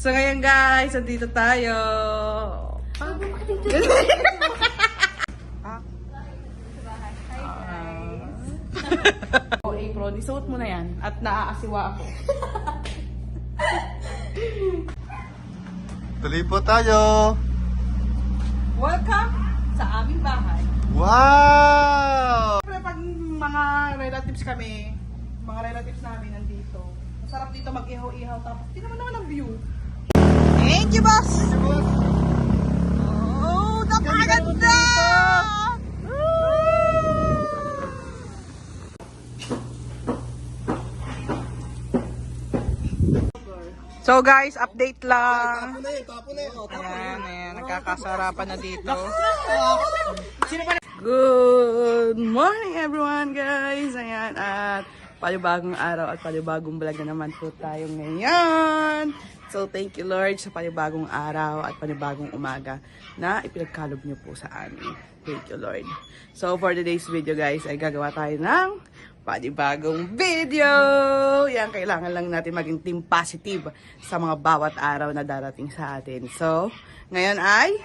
So ngayon guys, nandito tayo. Apron, isuot mo na yan at naaasiwa ako. Tuloy po tayo. Welcome sa aming bahay. Wow! Siyempre pag mga relatives kami, mga relatives namin nandito, masarap dito mag-ihaw-ihaw tapos tingnan mo naman ang view. Thank you, boss! Oh, napakaganda! So guys, update lang. Ayan, nagkakasarapan na dito. Good morning everyone guys! Ayan, at panibagong araw at panibagong vlog na naman po tayo ngayon. So thank you Lord sa panibagong araw at panibagong umaga na ipinagkalob niyo po sa amin. Thank you Lord. So for today's video guys ay gagawa tayo ng panibagong video. Yan, kailangan lang natin maging team positive sa mga bawat araw na darating sa atin. So ngayon ay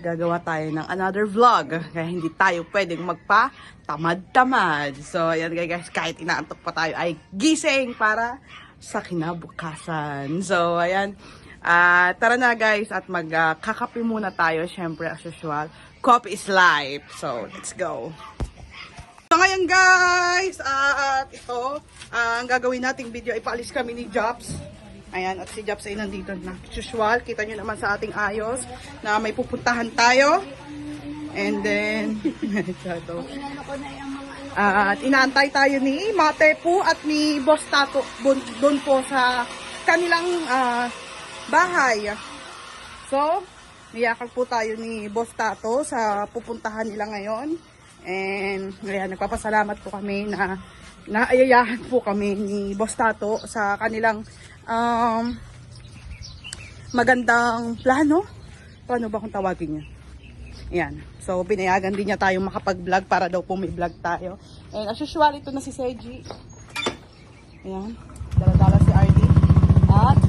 gagawa tayo ng another vlog. Kaya hindi tayo pwedeng magpa-tamad-tamad. So, ayan guys, kahit inaantok pa tayo ay gising para sa kinabukasan. So, ayan. Tara na guys at magkakape muna tayo. Siyempre, as usual, coffee is life. So, let's go. So, ngayon guys, at ito, ang gagawin nating video, ipaalis kami ni Jobs. Ayan, at si Jobs ay nandito na. Usual, kita nyo naman sa ating ayos na may pupuntahan tayo. And then, at inaantay tayo ni Mate po at ni Boss Tato doon po sa kanilang bahay. So, niyakag po tayo ni Boss Tato sa pupuntahan nila ngayon. And, ayan, nagpapasalamat po kami na naayayahan po kami ni Boss Tato sa kanilang magandang plano. Paano ba kung tawagin niya? Ayan. So, binayagan din niya tayong makapag-vlog para daw po may vlog tayo. And as usual, ito na si Seji. Ayan. Dala-dala si RD. At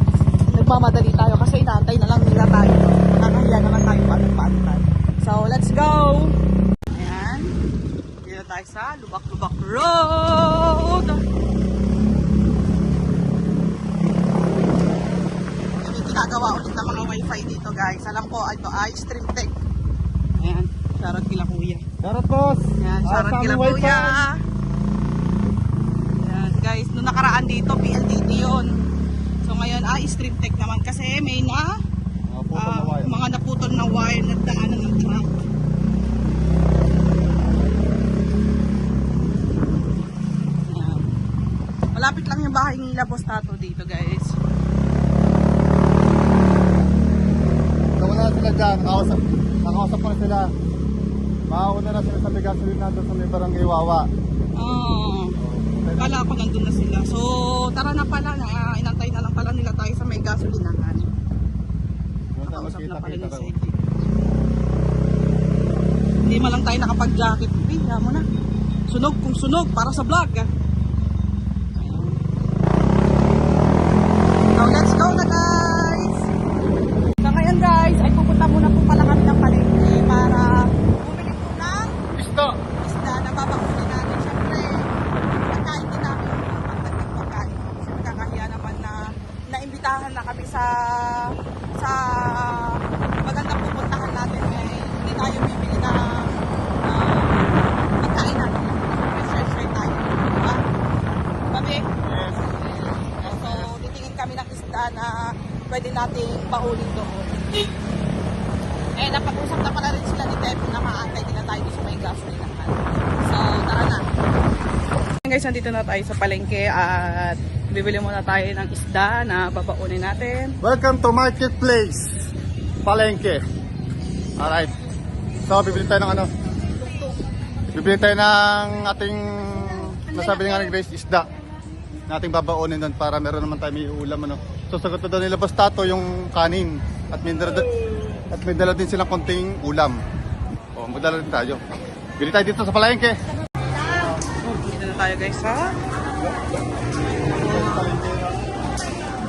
nagmamadali tayo kasi inaantay na lang nila tayo. Nakakahiya naman tayo paano tayo. So, let's go! Ayan. Dito tayo sa Lubak-Lubak Road. Ginagawa ulit ng mga wifi dito guys. Alam ko ito ay StreamTech. Ayan, shoutout kila kuya. Shoutout boss! Ayan, shoutout kila kuya. Ayan guys, nung nakaraan dito PLDT yun. So ngayon ay StreamTech naman kasi may mga naputol na wire na daanan ng truck. Ayan. Malapit lang yung bahay nila Boss Tato dito guys. Sila dyan, nakausap pa sila. Makauna na sila sa may gasolina doon sa may barangay Wawa. Kala ko nandun na sila. So, tara na pala, inantay na lang pala nila tayo sa may gasolinahan. Nakausap na pala ni Seji. Hindi man lang tayo nakapag-jacket. Pinya mo na. Sunog kung sunog para sa vlog. Now, let's go na guys! So ngayon guys, ay pupunta muna po pala kami ng palengke para bumili po ng isda na babakunin natin. Siyempre, pagkain din namin yung pagdating pagkain. Kasi magkakahiya naman na naimbitahan na kami sa magandang pupuntahan natin. Eh, hindi tayo bibili na pagkain natin. Share tayo. Diba? Babi? Yes. So, titingin kami ng isda na pwede nating paulin doon. Eh, napag-usap na pala rin sila ni Tep na maantay nila tayo sa may gasolinahan. So, tara na. Guys, nandito na tayo sa palengke at bibili muna tayo ng isda na babaunin natin. Welcome to Marketplace Palengke. Alright. So, bibili tayo ng ano? Bibili tayo ng ating nasabi nga ni Grace, isda na ating babaunin doon para meron naman tayo may ulam ano. So sagot na daw nila Boss Tato yung kanin at may dala din silang konting ulam. O, magdala din tayo. Bili tayo dito sa palengke. Dito na tayo guys ha.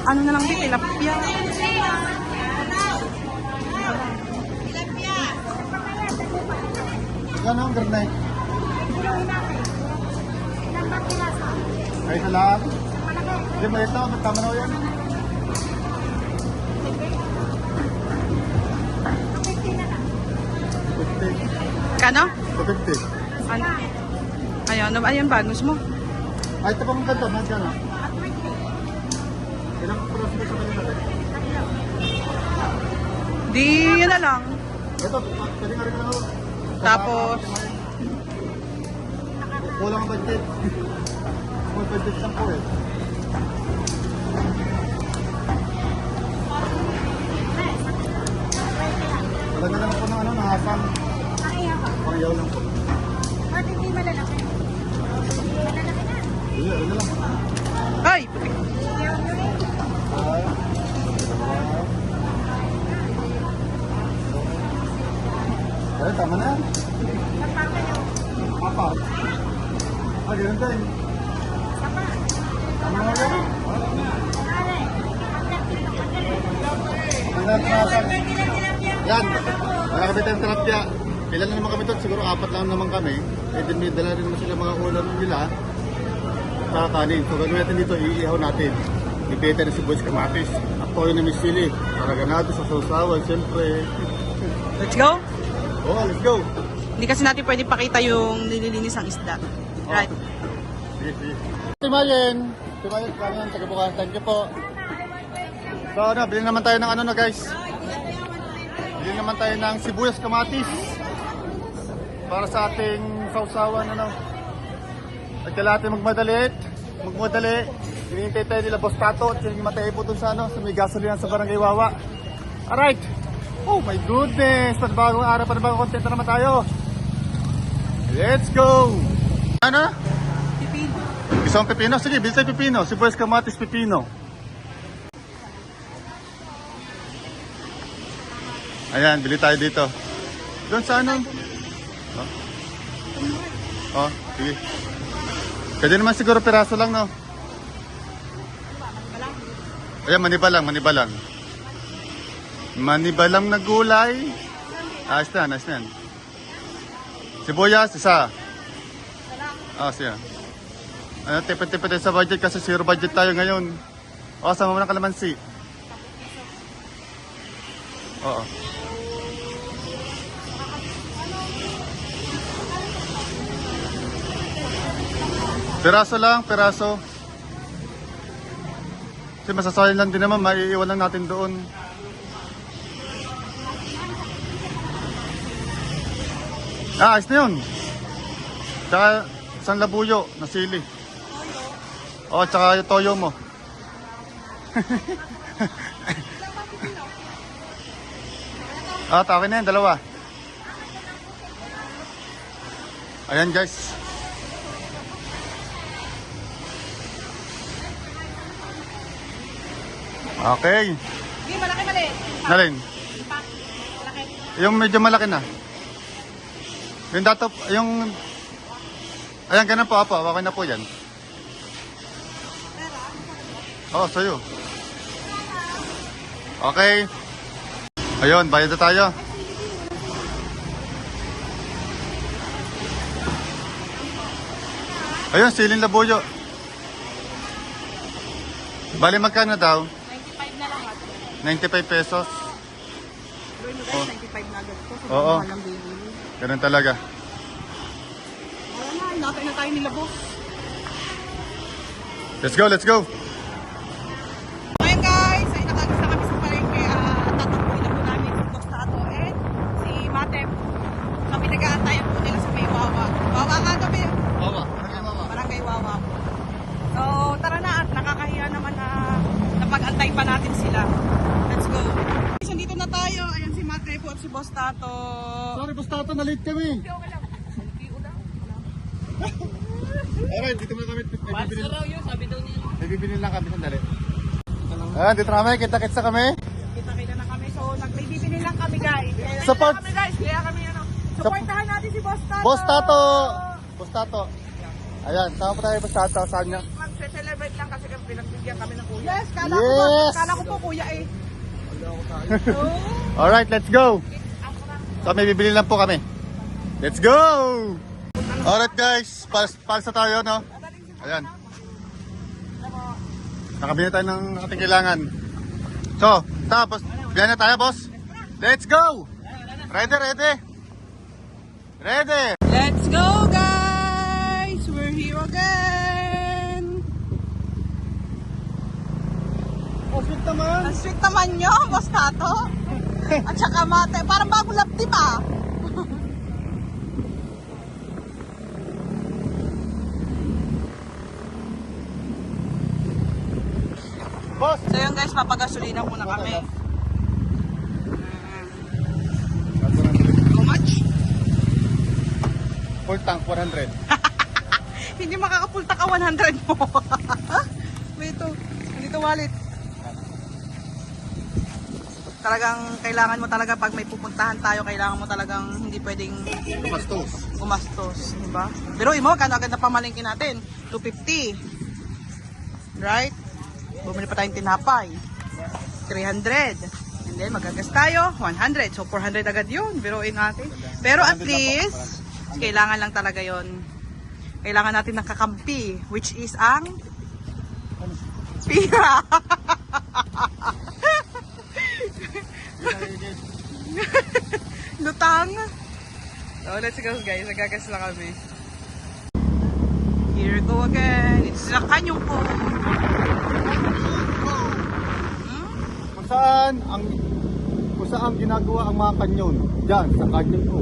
Ano na lang din, tilapia. Magkano ang garnet? Ibuloy natin. Ilang ba piraso? Ay, sa lahat. Malaki. Hindi, may ito. Tama na yan. 250 na lang. 50. Kano? 250. Ano? Ayan bagus mo. Ay, ito pang ganito. Magkano? At 20. Ilang pros mo sa kanila? Di, yun na lang. Ito, pwede nga rin ako. Tapos, Kulang ang budget. Small budget lang po eh. Wala na lang po ng ano, nahasang. Kaya ba? Pangyaw lang po. At hindi malalaki. Malalaki na. Hindi, ano lang. ay! Iyaw nyo eh. Ay. Ay, tama na. Napaka nyo. Apa? Ah, ganun din. Sapa. Tama na yan. Pare. Ang lahat na nasan. Yan. Nakakabit ang tilapia. Ilan na naman kami doon? Siguro 4 lang naman kami. Eh, din may dala rin naman sila mga ulam nila. Kakanin. So, gagawin natin dito, iihaw natin. Ibeta na si Boys Kamatis. At toyo na misili. Para ganado sa sausawan, siyempre. Let's go! Oh, let's go. Hindi kasi natin pwede pakita yung nililinis ang isda. Right. Sige, sige. Timayin. Timayin, kanyan, tagabukas. Thank you po. So, ano, bilhin naman tayo ng ano na guys. Bilhin naman tayo ng sibuyas kamatis. Para sa ating sausawan, ano. At kailangan magmadali. Hinihintay tayo nila Boss Tato at yung matay po dun sa ano, sa may gasolina sa Barangay Wawa. Alright. Oh my goodness. Panibagong araw, panibagong content na naman tayo. Let's go. Ano? Pipino. Isang pipino? Sige, bilhin tayo pipino. Sibuyas kamatis pipino. Ayan, bili tayo dito. Doon sa ano? Oh, sige. Pwede naman siguro piraso lang, no? Ayan, manibalang. Manibalang na gulay. Ayos na yan. Sibuyas, isa. Siya. Ano, tipid-tipid tayo sa budget kasi zero budget tayo ngayon. Sama mo ng kalamansi. Oo. Piraso. Kasi masasayang lang din naman, maiiwan lang natin doon. Ayos na yun. Tsaka isang labuyo na sili. Tsaka yung toyo mo. Tawin na yan, dalawa. Ayan guys. Okay. Hindi, malaki. Nalin? Malaki. Yung medyo malaki na. Yung dato, yung... Ayan, ganun po, apo. Okay na po yan. Sa'yo. Okay. Ayun, bayad na tayo. Ayun, siling labuyo. Bali, magkano daw? 95 na lang. 95 pesos. Gawin mo guys, 95 na agad ko. Oo. Mahal ang bili. Ganun talaga. Wala na, hinatay na tayo nila boss. Let's go. Ngayon guys, ay nakagis na kami sa palengke. Tatakbuhin na po namin si Boss Tato and si Matep. Kami nag-aantayan po nila sa may Wawa. Wawa nga kami. Barangay Wawa po. So tara na at nakakahiya naman na napag-antay pa natin sila. Let's go. So dito na tayo. Ayan si Matep at si Boss Tato. Sorry, Boss Tato, na-late kami. Alright, dito muna kami. May bibili lang kami sandali. Ayan, dito na kami. Kita-kits na kami. Kita-kita na kami. So nagbibili lang kami guys. Support. Kami guys. Kaya kami supportahan natin si Boss Tato. Boss Tato. Ayan, sama po tayo Boss Tato. Saan niya? Mag-celebrate lang kasi pinagbigyan kami ng kuya. Yes, Yes! kala ko po kuya eh. Alright, let's go. So may bibili lang po kami. Let's go! Alright guys, palsa tayo, no? Ayan. Nakabili tayo ng ating kailangan. So, tapos, biyan na tayo, boss. Let's go! Ready, ready? Ready! Let's go, guys! We're here again! Oh, sweet naman! Ang sweet naman nyo, Boss Tato. At saka mate, parang bagong laptip ah. Boss! So yun guys, papagasolina muna kami. How much? Full tank, 100. Hindi makakapulta ka 100 mo. Wait, dito wallet. Talagang kailangan mo talaga pag may pupuntahan tayo, kailangan mo talagang hindi pwedeng Bastos. gumastos, di ba? Pero imo, agad na pamalingkin natin, 250. Right? Bumili pa tayong tinapay. 300. And then magagas tayo, 100. So 400 agad yun, biruin natin. Pero at least, kailangan lang talaga yon. Kailangan natin ng kakampi, which is ang pira. Lutang. So let's go guys, nagagas lang kami. Here we go again. It's the kanyong po. Kung saan ginagawa ang mga kanyon? Diyan, sa kanyon ko.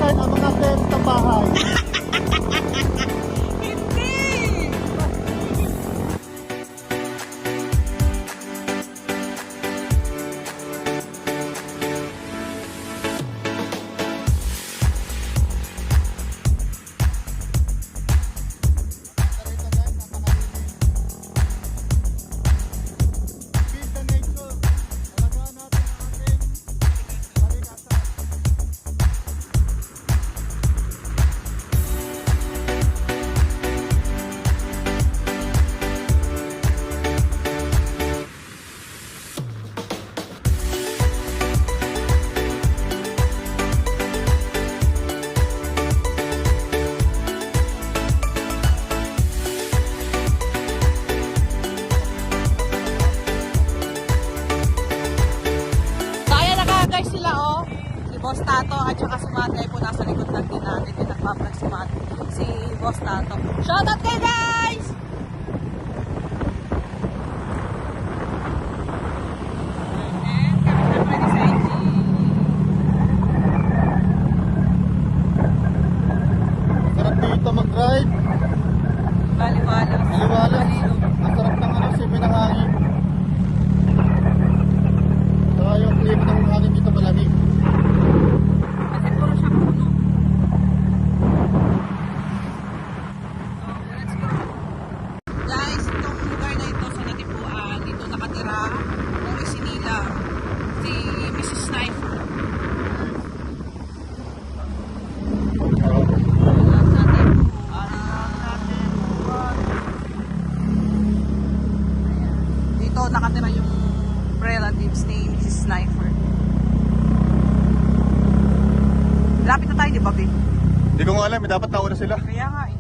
guys, abang natin sa bahay. Hindi! Feel the nature. Alagaan natin ang ating kalikasan. Kaya na ka guys sila oh. Si Boss Tato at saka si Mate ay po nasa likod lang din natin. Yung nagpa-vlog si Mate. Si Boss Tato. Shoutout kayo guys! And kami na pwede sa IG. Sarap dito mag-drive. Baliwalas. Maliwalas. Ang sarap ng ano, sipin ng hangin. Saka yung klima ng hangin dito malamig. Kasi puro siya puno. Okay, let's go. Guys, itong lugar na ito sa Natipuan, dito nakatira ang isinila si Mrs. Sniper. Dito nakatira yung relatives ni Mrs. Sniper. Lapit na tayo, di ba, Bi? Hindi ko nga alam, dapat nauna sila. Kaya nga eh.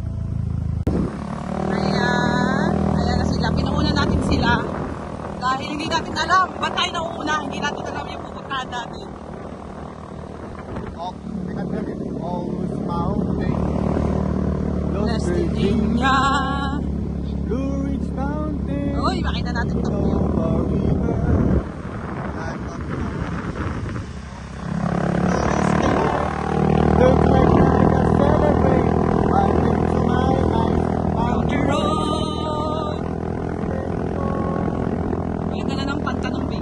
Ayan. Ayan na sila. Pinuuna natin sila. Dahil hindi natin alam. Ba't tayo nauuna? Hindi natin alam yung pupuntahan natin. Oh, tingnan natin. Almost Mountain. West Virginia. Blue Ridge Mountain. Uy, makita natin ito. Over River. Look like I celebrate. I think to my eyes. Country Road. Ang ganda ng pantanong, Bi.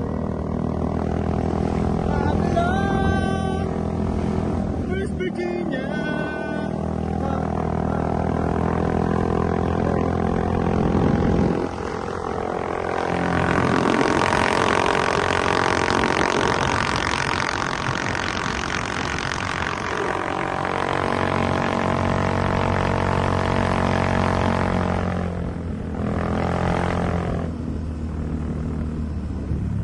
I'm love. West Virginia.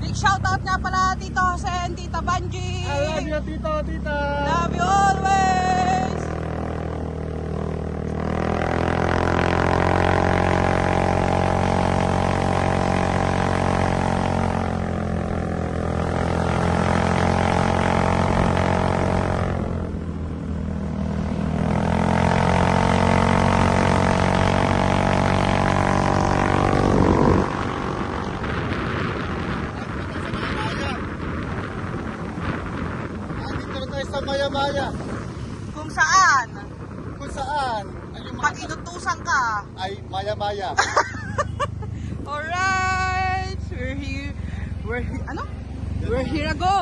Big shoutout nga pala Tito Jose and Tita Banji. I love you, tito, tita. Love you always. Andito na tayo sa Maya-Maya. Kung saan, Kung saan ay yung pag mga inutusan ka. ay Maya-Maya. Alright, we're here. Ano? We're here go.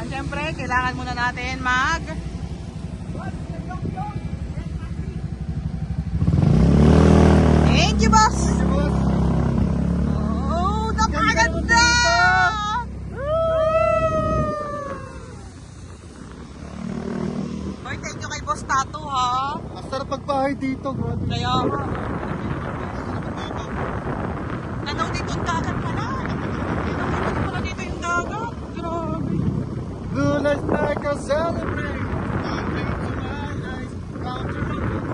Siyempre, kailangan muna natin Thank you, boss! Oh, napakaganda! Hoy, thank you kay Boss Tato, ha? Ang sarap magbahay dito. Grabe. Kaya, nanaw dito yung dagat pala. Nanaw pala dito yung dagat. Grabe. Blue lights like a celebrate. Nothing to my eyes. Country road.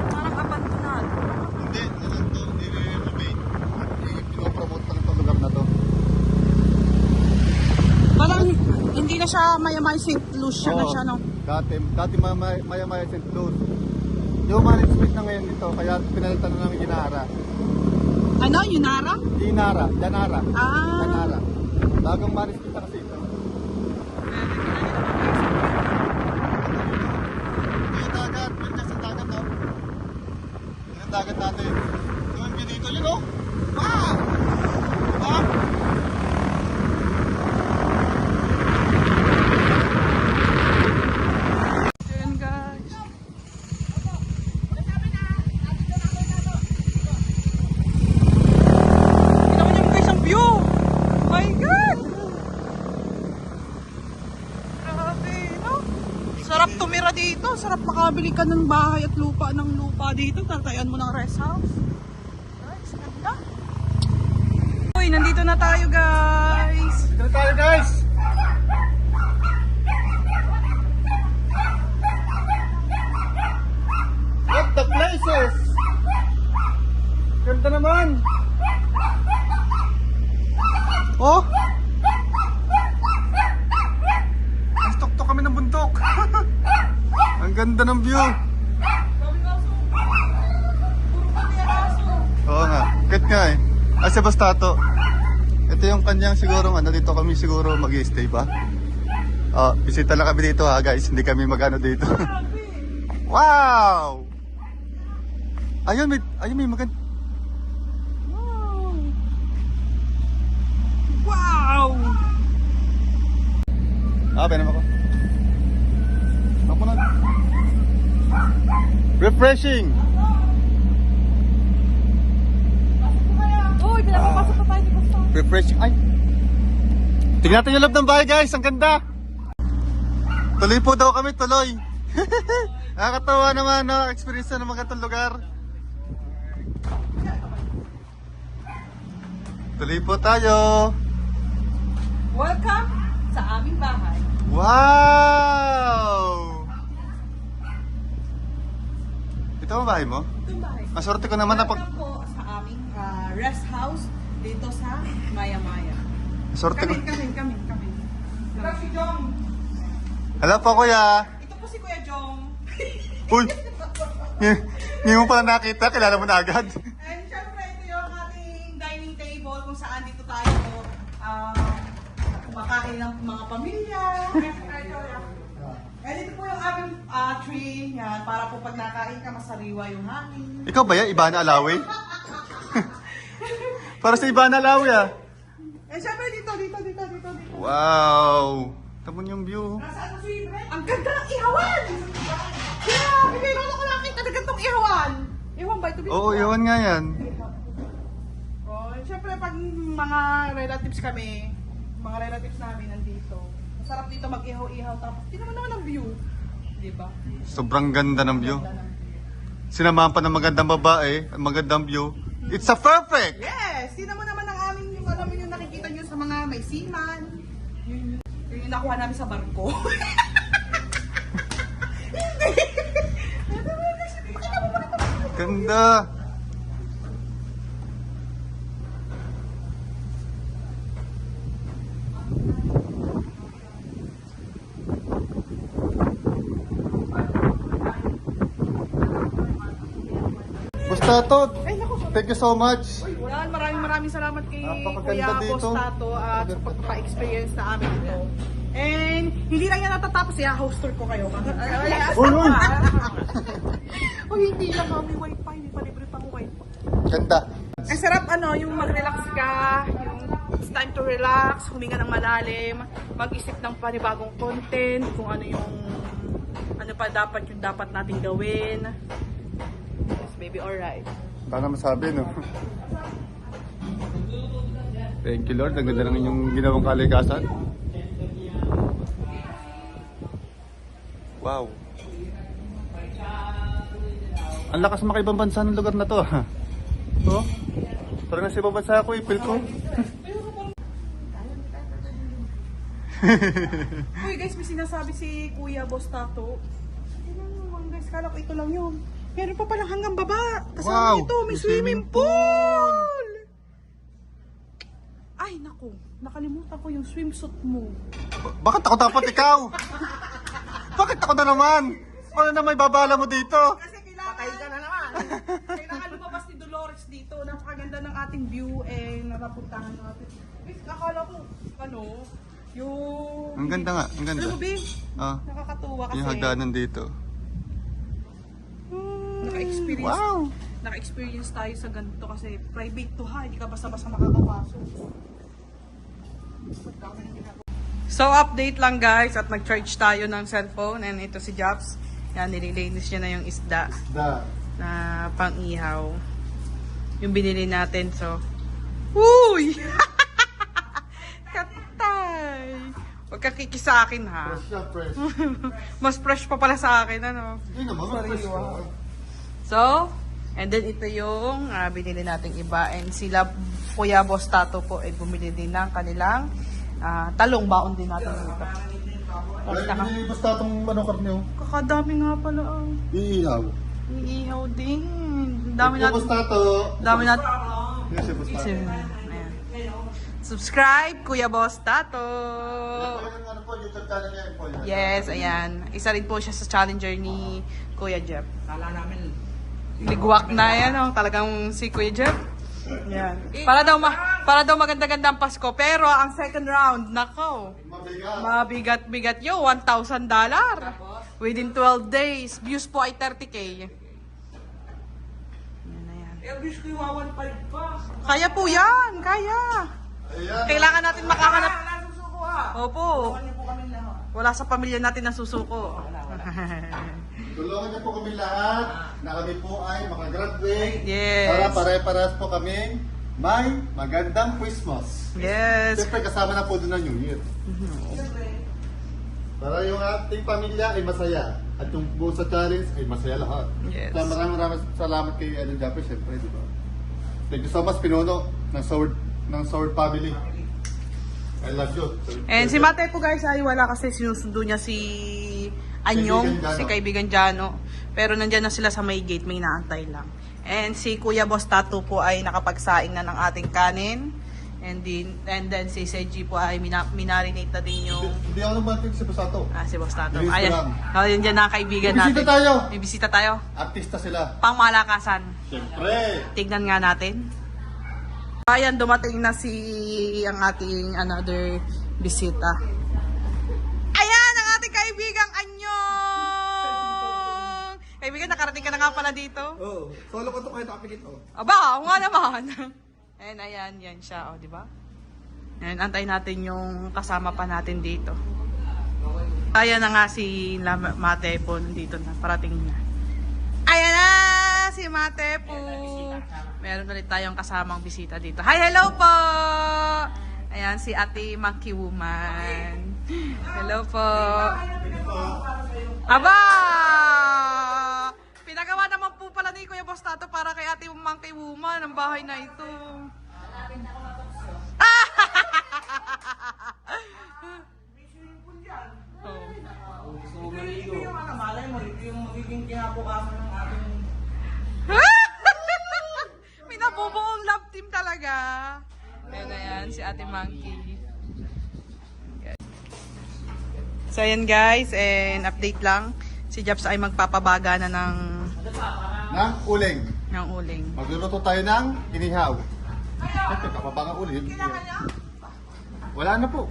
Parang abandonado. Hindi, ano to? Nire-renovate. Pinopromote lang itong lugar na to. Parang hindi na siya Maya-Maya St. Lucia na Oo. siya, no? Dati Maya-Maya St. Louis. Yung management na ngayon dito, kaya pinalitan na namin Ginara. Ano? Yunara? Janara. Ah. Janara. Bagong manis kita kasi ito. Yung dagat, yung sa dagat, no? Yung dagat natin. Yung view dito, yun, oh! Wow! Diba? Ayan guys. Tingnan mo niyo guys ang view. My God! Grabe, no? Sarap tumira dito. Sarap makabili ka ng bahay at lupa dito. Tatayan mo ng rest house. Guys, ganda. Uy, nandito na tayo guys. Dito tayo, guys! What the places! Ganda naman! Oh! Mas tuktok kami ng bundok! Ang ganda ng view! Oo nga, kahit nga eh. Si Bastato. Ito yung kanyang siguro, dito kami siguro mag-i-stay ba? Bisita lang kami dito ha guys, hindi kami magano dito. Wow! Ayun may maganda. Wow! Pinam ako. Ako na. Refreshing! Uy, pinapapasok pa tayo ni Basta. Refreshing. Ay! Tingnan natin yung loob ng bahay guys, ang ganda! Tuloy po daw kami, tuloy! Nakakatawa naman, no? Experience na ng magandang lugar. Tuloy po tayo! Welcome sa aming bahay. Wow! Ito ang bahay mo? Itong bahay. Maswerte ko naman na pag... Welcome po sa aming rest house dito sa Maya Maya. Maswerte ko. Kami. Ito si Jong. Hello po kuya! Ito po si Kuya Jong. Uy! Ngayon mo pala nakita, kilala mo na agad. And syempre, ito yung ating dining table kung saan dito tayo kumakain ng mga pamilya. And ito po yung aming tree. Yan, para po pag nakain ka, masariwa yung hangin. Ikaw ba yan? Ibana Alawi? Para sa Ibana Alawi ah. And syempre dito. Wow! Tabon yung view. Nasaan si Ibre? Ang ganda ng ihawan! Grabe, kayo ko nakita na gantong ihawan. Ihawan ba ito? Oo, iwan nga yan. Oh, syempre pag mga relatives kami, mga relatives namin nandito. Masarap dito mag-ihaw-ihaw tapos tingnan mo naman ang view. Di ba? Sobrang ganda ng view. Ganda ng view. Sinamahan pa ng magandang babae, ang magandang view. It's a perfect! Yes! Tingnan mo naman ang aming yung alam mo yung nakikita nyo sa mga may seaman. Yung nakuha namin sa barko. Ganda! Bastato, Ay, naku. thank you so much. Yan, maraming salamat kay Napakaganda Kuya dito. Bostato at sa pagpapa-experience na amin ito. And hindi lang yan natatapos, host tour ko kayo. Uy, uy! O hindi lang kami wifi, may palibre pang wifi. Ganda. Ang sarap yung mag-relax ka, yung it's time to relax, huminga ng malalim, mag-isip ng panibagong content, kung ano pa dapat nating gawin. Yes, baby, alright. Paano masabi, no? Thank you, Lord. Ang ganda ng inyong ginawang kalikasan. Wow. Ang lakas makaibang bansa ng lugar na to, ha? Oh? Parang nasa ibang bansa ako, ipil ko. Uy guys, may sinasabi si Kuya Bostato. Tingnan mo naman guys, kala ko ito lang yun. Meron pa palang hanggang baba. Kasama Wow, ito, may may swimming swimming pool. Ay naku, nakalimutan ko yung swimsuit mo. Bakit ako dapat ikaw? Bakit ako na naman? Ano na may babala mo dito? Kasi kailangan, patay ka na naman. Kailangan lumabas ni Dolores dito. napakaganda ng ating view and napapuntahan natin. Guys, akala ko, yung... Ang ganda nga, ang ganda. Alam mo, Bin? Ah, Nakakatuwa kasi. yung hagdanan dito. Naka-experience. Wow! Naka-experience tayo sa ganito kasi private to ha, hindi ka basta-basta makakapasok. So update lang guys at nag-charge tayo ng cellphone and ito si Japs. Yan, nililinis niya na yung isda na pang-ihaw. Yung binili natin, so. Uy! Katay! Huwag ka kiki sa akin ha. Fresh na fresh. Mas fresh pa pala sa akin, ano? Hindi naman, fresh ka. So, and then ito yung binili nating iba. And sila, Kuya Boss Tato po, ay bumili din ng kanilang talong. Baon din natin dito. Ay, hindi basta itong karne oh. Kakadami nga pala. Iihaw. Iihaw din. Dami natin. Basta ito. Dami natin. Yes, basta. Ayan. Subscribe, Kuya Boss Tato. Ano po, YouTube channel niya po. Yes, ayan. Isa rin po siya sa challenger ni Kuya Jeff. Kala namin. Ligwak na yan, oh. Talagang si Kuya Jeff. Yan. Para daw maganda-ganda ang Pasko. Pero ang second round, nako. Mabigat. Mabigat yo, $1,000. Within 12 days. Views po ay 30K. Yan na yan. Views ko yung 1.5 pa. Kaya po yan, kaya. Ayan. Kailangan natin makahanap. Nasusuko ha. Opo. Ano po kami lahat? Wala sa pamilya natin na susuko. Tulungan niyo po kami lahat na kami po ay makagraduate. Yes. Para pare-parehas po kami may magandang Christmas. Yes. Siyempre kasama na po doon ang New Year. Para yung ating pamilya ay masaya. At yung buong sa challenge ay masaya lahat. Yes. Kaya maraming salamat kay Ellen Japper, siyempre, di ba? Thank you so much, Pinuno, ng Sword family. I love you. And si Mate po guys ay wala kasi sinusundo niya si Anyong, Kaibigan Jano. si Kaibigan Jano. Pero nandyan na sila sa may gate, may naantay lang. And si Kuya Boss Tato po ay nakapagsaing na ng ating kanin. And then si Seji po ay minarinate na din yung Hindi ako naman si Basato. si Boss Tato. Bilis ko Ayan. lang. Oh, yun dyan na ang kaibigan May bisita natin. tayo. May bisita tayo. Artista sila. Pangmalakasan. Siyempre. Tignan nga natin. Ayan, dumating na ang ating another bisita. Ayan, ang ating kaibigang Anyong! Kaibigan, nakarating ka na nga pala dito. Oo. Solo ko ito kahit nakapikit oh. Aba, nga naman. And ayan, yan siya, di ba? Ayan, antayin natin yung kasama pa natin dito. Ayan na nga si Mate po, nandito na, parating na. Ayan na, si Mate po. Meron ulit tayong kasamang bisita dito. Hi, hello po! Ayan, si Ate Monkey Woman. Hello po. Aba! Pinagawa naman po pala ni Kuya Boss Tato para kay Ate Monkey Woman ang bahay na ito. Gusto mo maligo. Malay mo, ito yung magiging kinabukasan ng ating... May nabubuong love team talaga. Ayan na yan, si Ate Monkey. So ayan guys, and update lang. Si Japs ay magpapabaga na ng Uling. uling. Magluluto tayo ng inihaw. Siyempre, kapabanga uling. Wala na po.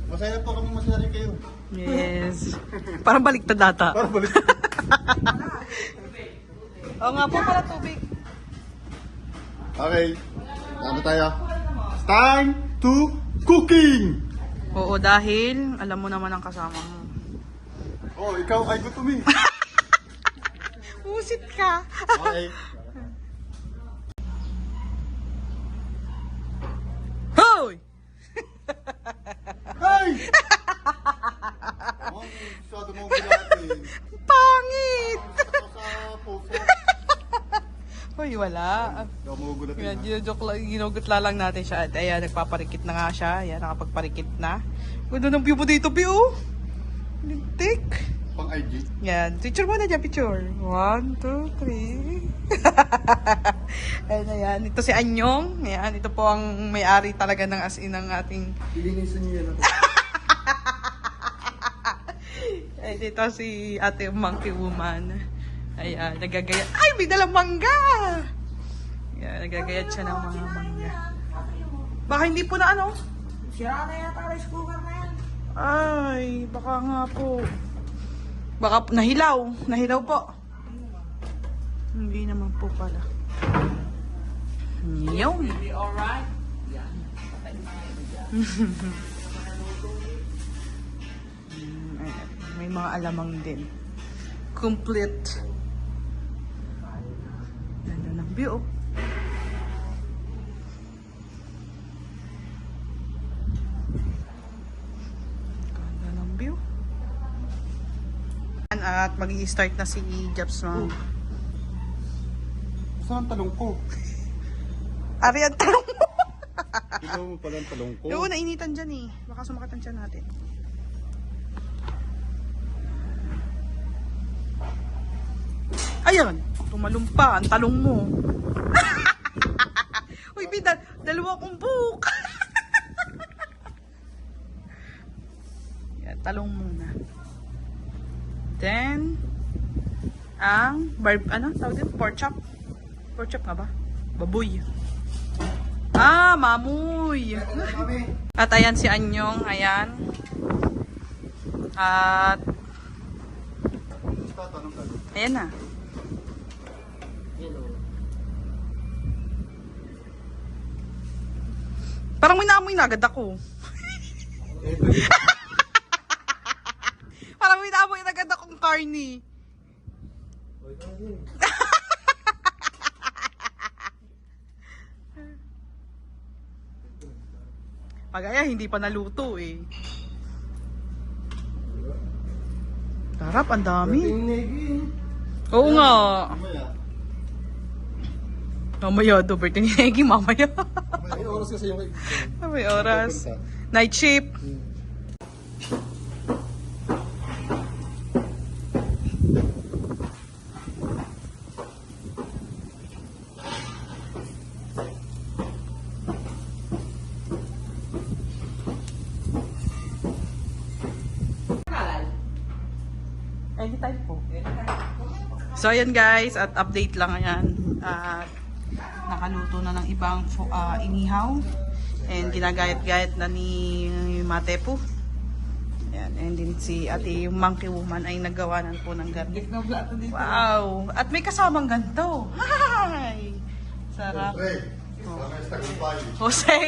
Masaya po kami, masaya rin kayo. Yes. Parang baliktad data. Para balik. Oo nga po pala tubig. Okay. Ano tayo? It's time to cooking! Oo, dahil alam mo naman ang kasama mo. Oh, ikaw ay gusto me. Pusit ka. Okay. Hoy! Hey! Oh, masyado mong gulatin. Pangit! Sa puso. Hoy, wala. Ikaw mo gulatin Yan, ha? ginujoke lang, ginugutla lang natin siya. At ayan, nagpaparikit na nga siya. Ayan, nakapagparikit na. Ganda ng view mo dito, Pio. Lintik. Pang IG. Yan. Picture mo na dyan, picture. 1, 2, 3. Ayan na yan. Ito si Anyong. Ayan, ito po ang may-ari talaga ng as-in ng ating... Ilinisin niyo yan. Ay, dito si Ate Monkey Woman. Ayan, nagagaya. Ay, may dalang mangga! Ayan, nagagayat siya ng mga mangga. Baka hindi po na ano? Sira na yata rice cooker na yan. Ay, baka nga po. Baka nahilaw. Nahilaw po. Hindi naman po pala. Yun. Be alright? Yan. Patay na yan. Ayan, may mga alamang din. Complete. Ganda ng view. Oh. Ganda ng view. At mag-i-start na si Japs ng... Saan ang talong ko? Ari, ang tanong mo! Ikaw mo pala ang talong ko. Oo, nainitan dyan eh. Baka sumakatan siya natin. Ayan, tumalumpa ang talong mo. Uy, bida, dalawa kong buhok. Yan, talong muna. Then, ang tawag din? Pork chop? Pork chop nga ba? Baboy. Ah, mamoy. At ayan si Anyong, ayan. At ayan na. Parang may naamoy na agad ako. Parang may naamoy na agad akong carny. Pagaya, hindi pa naluto eh. Sarap, ang dami. Oo nga. Mamaya do, birthday ni Negi, mamaya. May oras kasi yung... May oras. Night shift. Anytime po. So ayan guys, at update lang ayan. At nakaluto na ng ibang inihaw. And ginagayat-gayat na ni Matepo. Ayan, and din si ate yung monkey woman ay naggawa na po ng garlic. Wow! At may kasamang ganito. Hi! Sarap. Jose!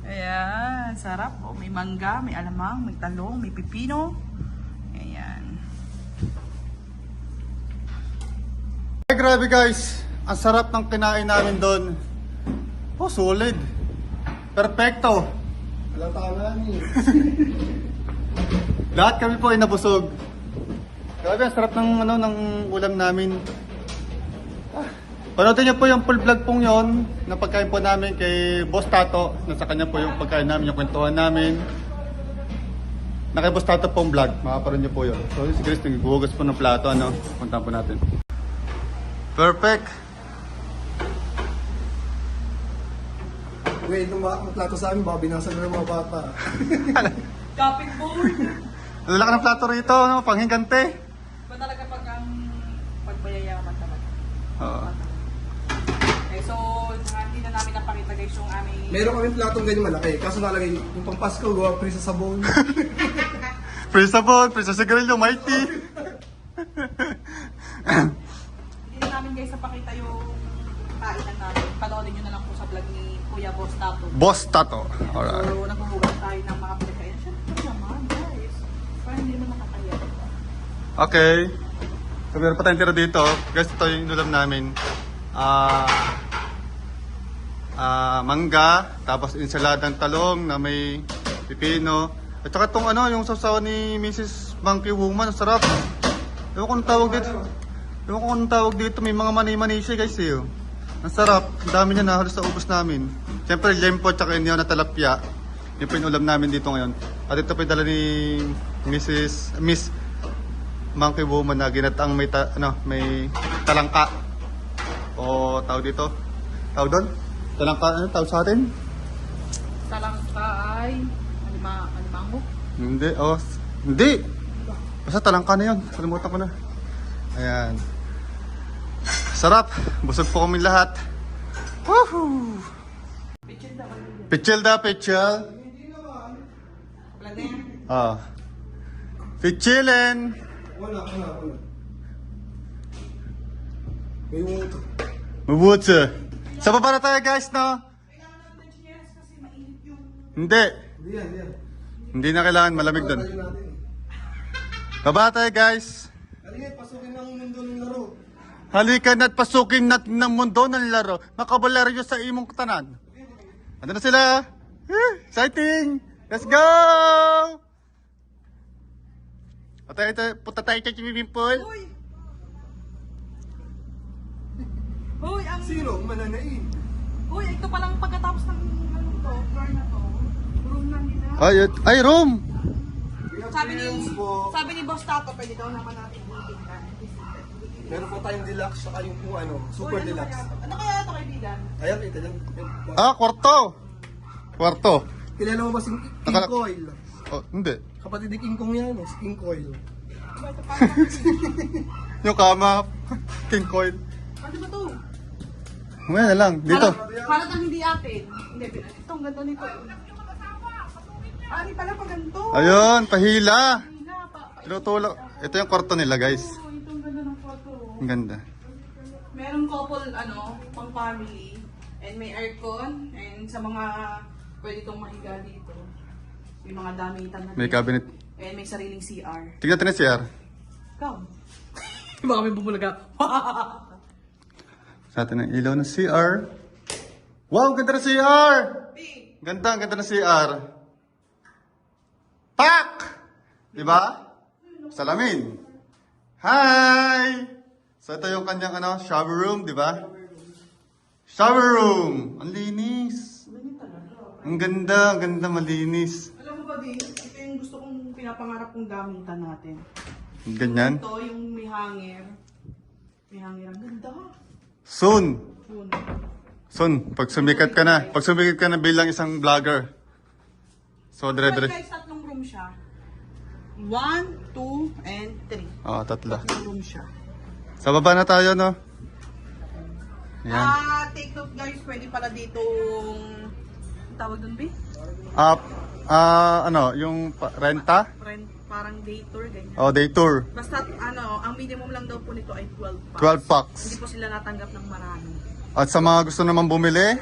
Ayan, sarap. Oh, may mangga, may alamang, may talong, may pipino. Ayan. Ay, grabe guys. Ang sarap ng kinain namin doon. Oh, solid. Perfecto. Walang tama niya. Lahat kami po ay nabusog. Grabe, ang sarap ng, ng ulam namin. Panoodin niyo po yung full vlog pong yon na pagkain po namin kay Boss Tato. Nasa kanya po yung pagkain namin, yung kwentuhan namin. Na kay Boss Tato pong vlog, makaparoon niyo po yun. So si Chris, nagbuhugas po ng plato, ano, puntahan po natin. Perfect! Wait, nung plato sa amin, baka binasa na ng mga bata. Chopping board! Ang lalaki ng plato rito, no? Panghingante. Ba talaga pag ang pagpayayaman talaga? Oo. Okay, so hindi na namin napakita guys yung aming... Meron kami platong ganyan malaki, kaso nakalagay yung pang Pasko, gawa pre sa sabon. Free sabon, free sa sigarilyo, mighty. Hindi na namin guys napakita yung kainan namin. Panoorin nyo na lang po sa vlog ni Kuya Boss Tato. Boss Tato. Alright. So naghuhugas tayo ng mga pinagkain. Siyempre naman guys. Parang hindi naman nakakaya. Okay. So meron pa tayong tira dito. Guys, ito yung ulam namin. Mangga, tapos ensaladang talong na may pipino. At saka itong yung sausawan ni Mrs. Monkey Woman, ang sarap. Ewan ko anong tawag dito. Ewan ko anong tawag dito, may mga mani-mani siya guys eh. Ang sarap, ang dami niya na, halos sa ubos namin. Siyempre, lempo at saka inyo na talapya. Yung po yung ulam namin dito ngayon. At ito po yung dala ni Miss Monkey Woman na ginataang may, may talangka. O tawag dito? Tawag doon? Talangka, ano tawag sa atin? Talangka ay alimango. Hindi, hindi! Basta talangka na yun, kalimutan ko na. Ayan. Sarap. Busog po kami lahat. Woohoo! Pichel da, pichel. Vlog na yan. Ah. Pichilin. Wala. May umuto. Mabuti. Sa baba na tayo guys, no? Hindi. Hindi yan. Hindi na kailangan, malamig doon. Tayo natin. Baba tayo guys. Halika, pasukin ang mundo ng laro. Halika na't pasukin natin ng mundo ng laro. Makabalaryo sa imong tanan. Ano na sila? Exciting! Let's go! Punta tayo sa swimming pool. Hoy, Sino? Mananain. Hoy, ito palang pagkatapos ng ano to, floor na to. Room na nila. Ay, room! Sabi ni Boss Tato, pwede daw naman natin itingnan. Meron po tayong deluxe saka yung po super deluxe. Ano kaya ito kaibigan? Ayan, ito dyan. Kwarto! Kwarto. Kilala mo ba si King Nakala- Coil? Oh, hindi. Kapatid ni King Kong yan, si King Coil. Yung kama, King Coil. Ano ba to? Ngayon na lang, dito. Halatang hindi atin. Hindi, ito ang ganda nito. Ari pala pag ganito. Ayun, pahila. Hila pa. Tinutulak. Ito yung kwarto nila guys. Oh, ito ang ganda ng photo. Ang ganda. Merong couple, pang family. And may aircon. And sa mga pwede itong mahiga dito. May mga damitan na May dito. cabinet. And may sariling CR. Tingnan natin na CR. Ikaw. Baka may bubulaga. Sa atin ang ilaw ng CR. Wow, ganda ng CR! Ganda, ang ganda ng CR. Pak! Diba? Salamin. Hi! So ito yung kanyang shower room, diba? Shower room! Ang linis. Ang ganda, malinis. Alam mo ba, Di? Ito yung gusto kong pinapangarap kong gamitan natin. Ganyan. Ito yung may hanger. May hanger. Ang ganda. Soon. Yun. Soon, pag sumikat ka na bilang isang vlogger. So, Pero dire-dire. guys, tatlong room siya. 1, 2, and 3. Tatlo. Tatlong room siya. Sa baba na tayo, no? Ayan. Take note guys, pwede pala ditong tawag dun, B? Yung renta? Parang day tour, ganyan. Day tour. Basta, ang minimum lang daw po nito ay 12 packs. 12 packs. Hindi po sila natanggap ng marami. At sa mga gusto naman bumili,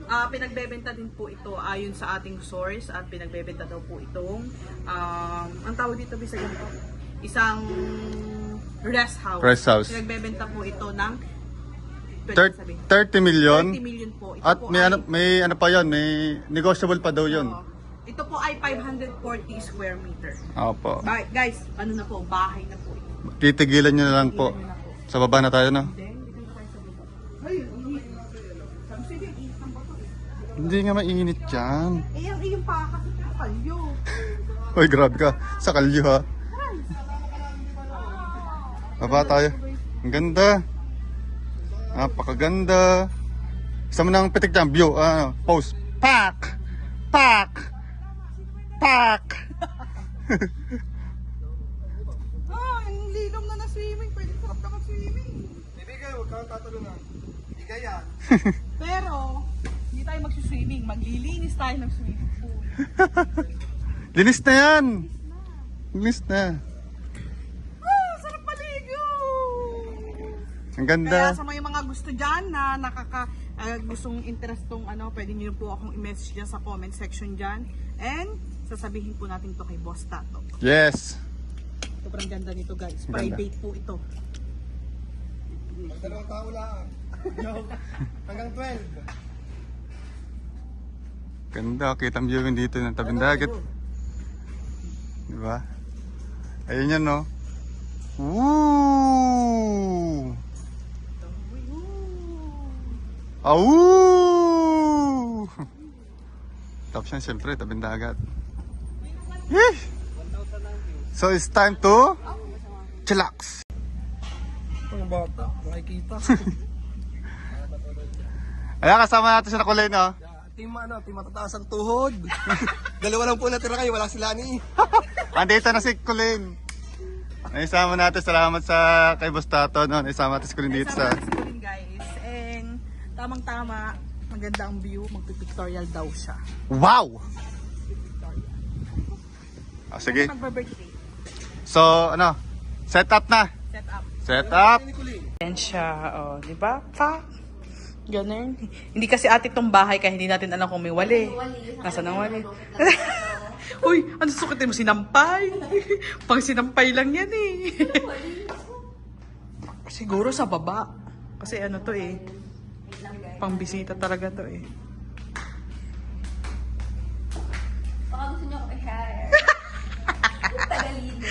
Pinagbebenta din po ito ayon sa ating source at pinagbebenta daw po itong ang tawag dito bisa ganito, isang rest house. Rest house. Pinagbebenta po ito ng 30 million. 30 million po. Ito At po may ano pa yon, may negotiable pa daw yun. ito po ay 540 square meter. Opo. Guys, ano na po, bahay na po ito. Titigilan nyo na lang po. Sa baba na tayo, no? Then, dito na tayo sa baba. Ay, sige, isang ba ito? Hindi nga mainit dyan. Ang iyong pa kasi kalyo. Hoy, grabe ka. Sa kalyo, ha? Baba tayo. Ang ganda. Napakaganda. Isa mo ng pitik dyan. View. Pose. Pak! Pak! Pak! Ang linom na na swimming. Pwede sarap ka mag-swimming. Ibigay, huwag kang tatalungan. Ibigay yan. Pero, hindi tayo mag-swimming. Maglilinis tayo ng swimming pool. Linis na yan. Linis na. Sarap maligo! Ang Kaya ganda. sa mga gusto dyan na gustong interest tong pwede niyo po akong i-message dyan sa comment section dyan. And, sasabihin po natin to kay Boss Tato. Yes. Sobrang ganda nito guys. Ganda. Private po ito. Dalawang tao lang. Hanggang 12. Ganda. Kita ang viewin dito ng tabing dagat. Diba? Ayun yan, no? Woo! Awoo! Tapos yan, siyempre, tabing dagat. Yee! So, it's time to chillax. Ang bata, nakikita. Ayan, kasama natin sa nakulay, no? Team matataas ang tuhod. Dalawa lang po natira kayo, wala sila ni. Andito na si Colin. Naisama natin, salamat sa kay Boss Tato, no? Naisama natin si Colin dito sa... Kasama natin si Colin, guys. tamang-tama, maganda ang view, magpipictorial daw siya. Wow! Ah, sige. Magbe-birthday. So, ano? Set up na. Set up. Set up. Yan siya, oh, di ba? Pa. Ganun. Hindi kasi ate tong bahay kaya hindi natin alam kung may wali. Nasaan ang wali? Uy, ano sukitin mo? Sinampay. Pang sinampay lang yan eh. Siguro sa baba. Kasi ano to eh. Pang bisita talaga to eh. Baka gusto niyo ko i-share. Tagalinis.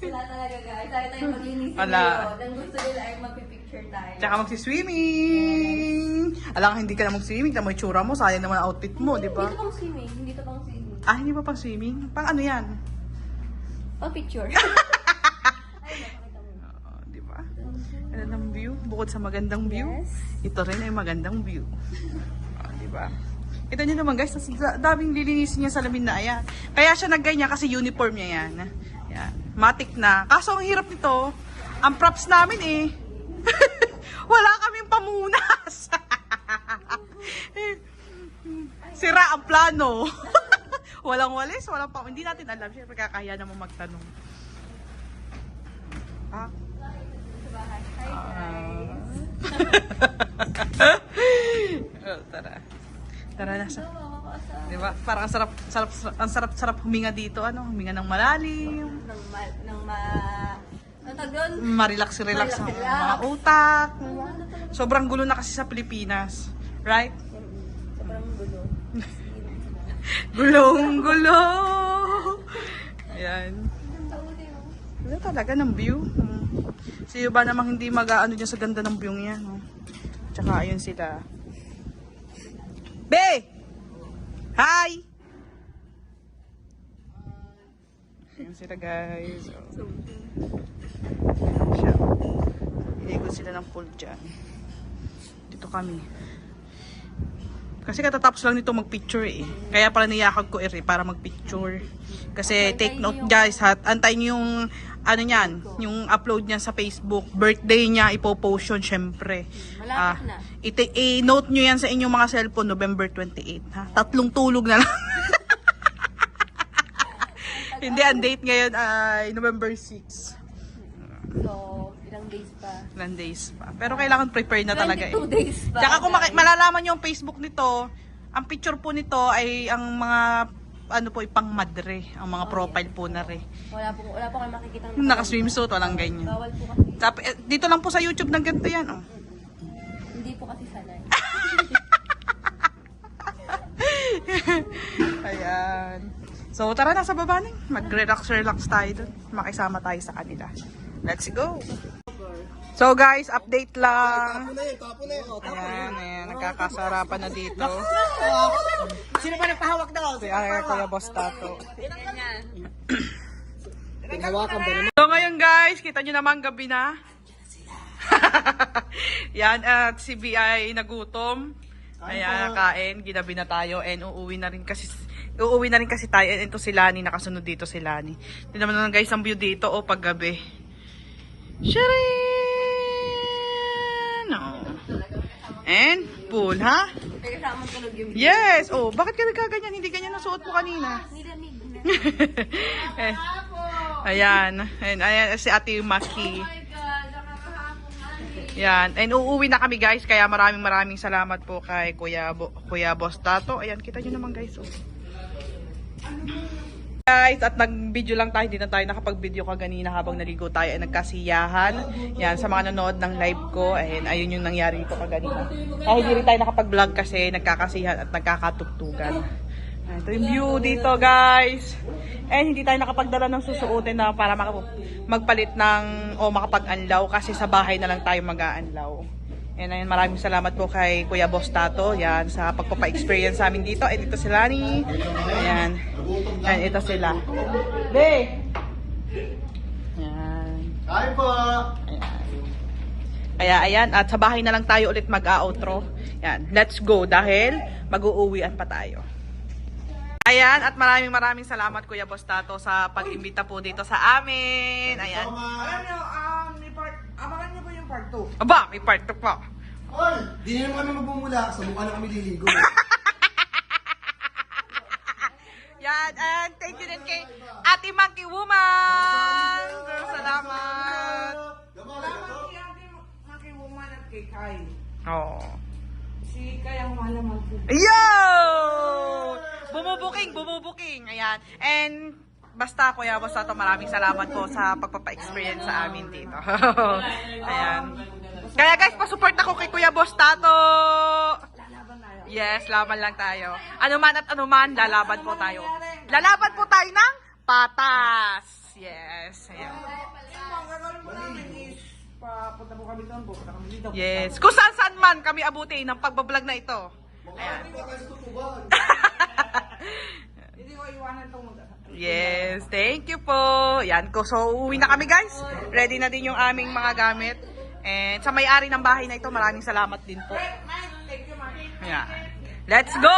Wala talaga guys. Tayo tayo maglinis sa Wala. video. Ang gusto nila ay magpipicture tayo. Tsaka magsi-swimming. Alam ka, hindi ka na mag-swimming. Tama yung tsura mo. Sayang naman ang outfit mo, di ba? Hindi to pang swimming. Hindi to pang swimming. Ah, hindi pa pang swimming? Pang ano yan? Pang picture. Di ba? Ano ng view? Bukod sa magandang view, Yes. ito rin ay magandang view. Di ba? Ito nyo naman guys, daming lilinisin niya sa lamin na ayan. Kaya siya nagganyan kasi uniform niya yan. Yan. Matik na. Kaso ang hirap nito, ang props namin eh. Wala kaming pamunas. Sira ang plano. Walang walis, walang pa. Hindi natin alam. Siyempre kakahiya naman magtanong. Ah. Oh, tara. Tara na sa. 'Di ba? Parang ang sarap huminga dito, ano? Huminga ng malalim. Ano tawag doon? Ma-relax ang mga utak. Diba? Sobrang gulo na kasi sa Pilipinas. Right? Sobrang gulo. Gulong-gulo. Ayan. Wala talaga ng view. Sino ba namang hindi mag-ano dyan sa ganda ng view niya. No? Tsaka ayun sila. Be! Hi! Ayun sila guys. So, ayan siya. Inikot sila ng pool dyan. Dito kami. Kasi katatapos lang nito magpicture eh. Kaya pala niyakag ko para magpicture. Kasi take note guys, antayin niyo yung ano niyan, yung upload niya sa Facebook. Birthday niya, ipopost yun syempre. Malapit na. I-note niyo yan sa inyong mga cellphone, November 28. Ha? 3 tulog na lang. Hindi, ang date ngayon ay November 6. So, ilang days pa. Ilang days pa. Pero kailangan prepare na talaga eh. 22 days pa. Tsaka kung malalaman nyo yung Facebook nito, ang picture po nito ay ang mga ano po, ipang madre, ang mga profile po na rin. Wala po kayo makikita. Naka-swimsuit, walang ganyan. Bawal po kasi. Dito lang po sa YouTube ng ganito yan. Oh. Hindi po kasi sanay. Ayan. So tara na sa baba ning. Mag-relax tayo dun. Makisama tayo sa kanila. Let's go! So guys, update lang. Ayan. Nagkakasarapan na dito. Sino ba nagpahawak daw? Si Kuya Boss Tato. Tinawakan ba naman? So ngayon guys, kita nyo naman gabi na. Yan, at si BI nagutom. Ayan, kain, ginabi na tayo and uuwi na rin kasi tayo. And ito si Lani, nakasunod dito si Lani. Tignan naman guys ang view dito o paggabi. Sharin! No. And pool, ha? Kaya kasama tulog yung video. Yes! Oh, bakit ka nagkaganyan? Hindi ganyan ang suot mo kanina. Nilamig. Eh, ayan. Ayan si Ate Maki. Yan. And uuwi na kami guys. Kaya maraming salamat po kay Kuya Boss Tato. Ayan, kita nyo naman guys. Oh. Guys, at nag-video lang tayo. Hindi na tayo nakapag-video kaganina habang naligo tayo ay nagkasiyahan. Yan, sa mga nanonood ng live ko. Ayun yung nangyari dito kaganina. Kahit hindi rin tayo nakapag-vlog kasi nagkakasiyahan at nagkakatugtugan. Ito yung view dito guys. And hindi tayo nakapagdala ng susuotin na para magpalit ng o makapag-anlaw kasi sa bahay na lang tayo mag-aanlaw. And ayun, maraming salamat po kay Kuya Boss Tato yan sa pagpapa-experience sa amin dito. And ito si Lani. Ayan. And ito sila. Be! Ayan. Hi po! Ayan. Kaya ayan, at sa bahay na lang tayo ulit mag-outro. Ayan, let's go dahil mag-uuwian pa tayo. Ayan, at maraming salamat Kuya Boss Tato sa pag-imbita po dito sa amin. Ayan. Alam nyo, abangan nyo po yung part 2. Aba, may part 2 pa. Di na naman kami magmumula. Sa mukha na kami liligo. Yan, and thank you din kay Ate Monkey Woman. Salamat. Monkey Woman at kay Kai. Oh. Si Kai ang malaman po. Yo! Bumubuking. Ayan. And basta Kuya Boss Tato, maraming salamat po sa pagpapa-experience sa amin dito. Ayan. Kaya guys, pasupport ako kay Kuya Boss Tato. Yes, laban lang tayo. Anuman at anuman, lalaban po tayo. Lalaban po tayo ng patas. Yes. Ayan. Ang gagawin mo namin is, papunta po kami doon, pupunta kami dito. Yes. Kung saan man kami abuti ng pagbablog na ito. Ayan. Hindi ko iwanan itong Yes, thank you po. Yan ko. So, uuwi na kami guys. Ready na din yung aming mga gamit. And sa may-ari ng bahay na ito, maraming salamat din po. Thank you, Mike. Ayan. Let's go!